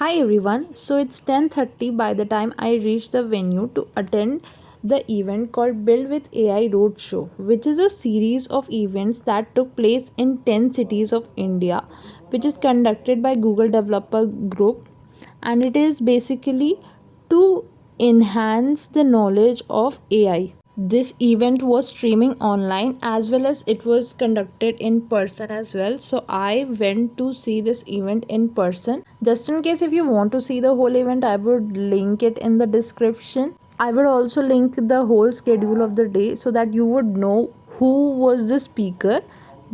Hi everyone. So it's 10:30 by the time I reached the venue to attend the event called Build with AI Roadshow, which is a series of events that took place in 10 cities of India, which is conducted by Google Developer Group, and it is basically to enhance the knowledge of AI. This event was streaming online as well as it was conducted in person as well. So I went to see this event in person. Just in case if you want to see the whole event, I would link it in the description. I would also link the whole schedule of the day so that you would know who was the speaker,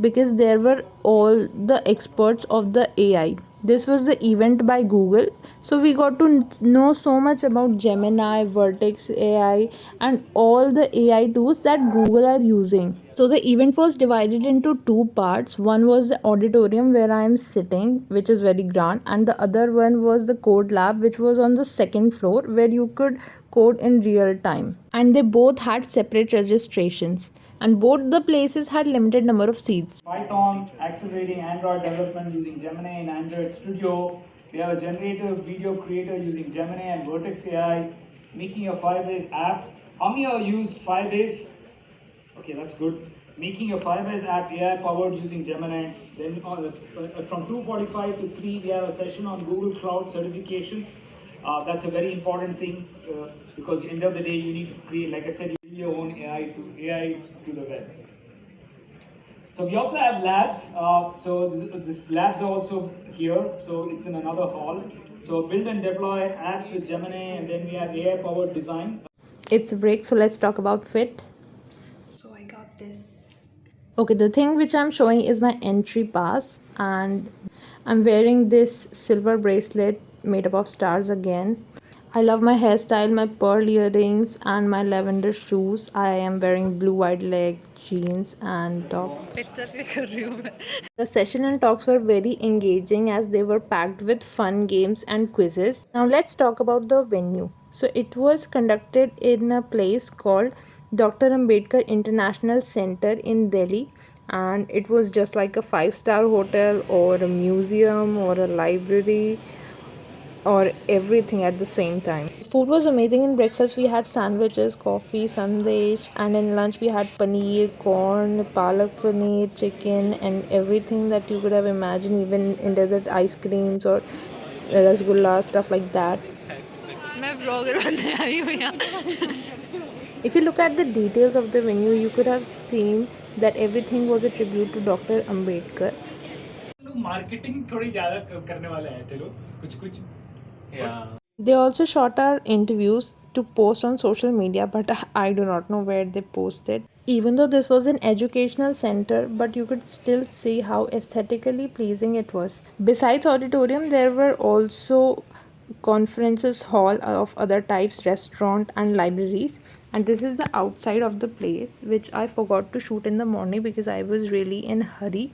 because there were all the experts of the AI. This was the event by Google. So we got to know so much about Gemini, Vertex AI, and all the AI tools that Google are using. So the event was divided into two parts. One was the auditorium where I am sitting, which is very grand, and the other one was the code lab, which was on the second floor where you could code in real time. And they both had separate registrations, and both the places had limited number of seats. Python, accelerating Android development using Gemini and Android Studio. We have a generative video creator using Gemini and Vertex AI, making a Firebase app. How many of you use Firebase? Okay, that's good. Making a Firebase app AI powered using Gemini. Then from 2:45 to 3, we have a session on Google Cloud certifications. That's a very important thing because at the end of the day, you need to create, like I said, you build your own AI to the web. So we also have labs. So this labs are also here. So it's in another hall. So build and deploy apps with Gemini, and then we have AI powered design. It's a break, so let's talk about fit. So I got this. Okay, the thing which I'm showing is my entry pass, and I'm wearing this silver bracelet made up of stars again. I love my hairstyle, my pearl earrings, and my lavender shoes. I am wearing blue wide leg jeans and top. Picture click कर रही हूँ मैं. The session and talks were very engaging as they were packed with fun games and quizzes. Now let's talk about the venue. So it was conducted in a place called Dr. Ambedkar International Center in Delhi, and it was just like a five-star hotel or a museum or a library or everything at the same time. Food was amazing. In breakfast we had sandwiches, coffee, sandesh, and in lunch we had paneer, corn, palak paneer, chicken, and everything that you could have imagined, even in desert ice creams or rasgulla, stuff like that. मैं blogger बनने आई हूँ यहाँ. If you look at the details of the venue, you could have seen that everything was a tribute to Dr. Ambedkar. Marketing थोड़ी ज्यादा करने वाले आए थे लोग कुछ कुछ. They also shot our interviews to post on social media, but I do not know where they posted. Even though this was an educational center, but you could still see how aesthetically pleasing it was. Besides auditorium, there were also conferences hall of other types, restaurant and libraries. And this is the outside of the place, which I forgot to shoot in the morning because I was really in hurry.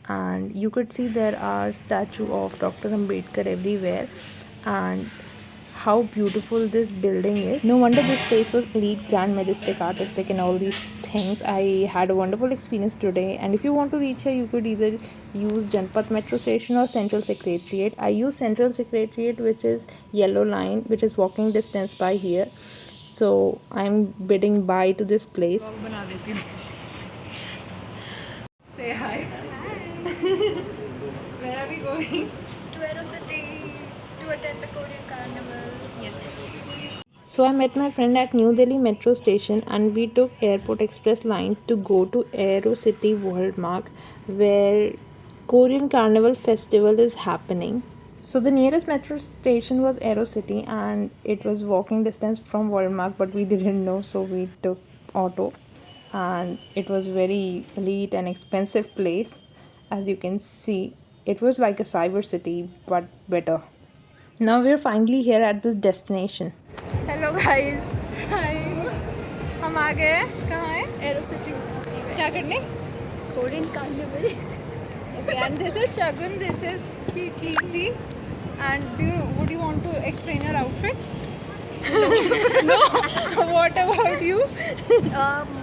And you could see there are statue of Dr. Ambedkar everywhere, and how beautiful this building is. No wonder this place was elite, grand, majestic, artistic, and all these things. I had a wonderful experience today, and if you want to reach here, you could either use Janpat Metro Station or Central Secretariat. I use Central Secretariat, which is yellow line, which is walking distance by here. So I'm bidding bye to this place. Blog बना देती हूँ. Say hi. Where are we going? To Aerocity to attend the Korean Carnival. Yes. So I met my friend at New Delhi metro station, and we took Airport Express line to go to Aerocity Worldmark, where Korean Carnival Festival is happening. So the nearest metro station was Aerocity, and it was walking distance from Worldmark, but we didn't know, so we took auto, and it was very elite and expensive place. As you can see, it was like a cyber city but better. Now we're finally here at this destination. Hello guys. Hi. हम आ गए हैं. कहाँ हैं? Aerocity. क्या करने? Korean Carnival. Okay, and this is Shagun. This is Kirti. And would you want to explain your outfit? No. What about you?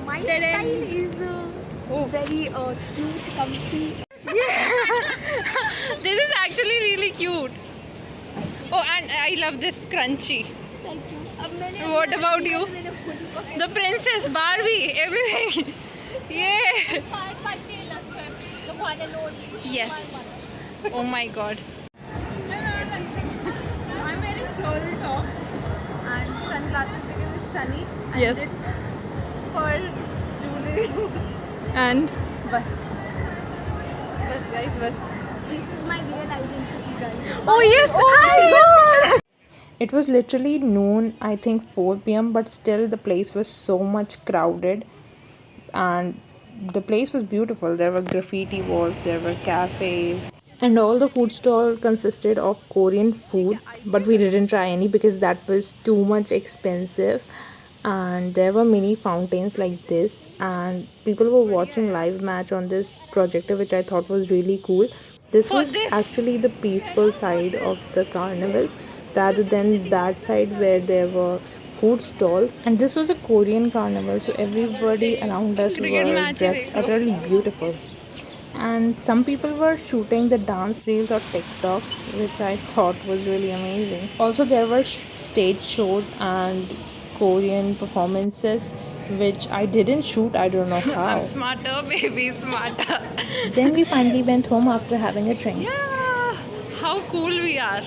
My Ta-da. style is Oh. very cute, comfy. This is actually really cute. Oh, and I love this crunchy. Thank you. What about you? The princess, Barbie, everything. Yeah. Part by Taylor Swift, the one and only. Yes. Oh my god. I'm wearing floral top and sunglasses because it's sunny. And Yes. this pearl jewelry. And Bus. Bus, guys, bus. This is my real identity, guys. oh yes, I know. It was literally noon, I think 4 p.m., but still the place was so much crowded and the place was beautiful. There were graffiti walls, there were cafes, and all the food stall consisted of Korean food, but we didn't try any because that was too much expensive. And there were mini fountains like this, and people were watching live match on this projector, which I thought was really cool. This For was this. actually the peaceful side of the carnival rather than that side where there were food stalls. And this was a Korean carnival, so everybody around us Cricket were match dressed hai dekh lo. utterly beautiful. And some people were shooting the dance reels or TikToks, which I thought was really amazing. Also, there were stage shows and Korean performances, which I didn't shoot. I don't know how. Smarter, baby, smarter. Then we finally went home after having a drink. Yeah. How cool we are.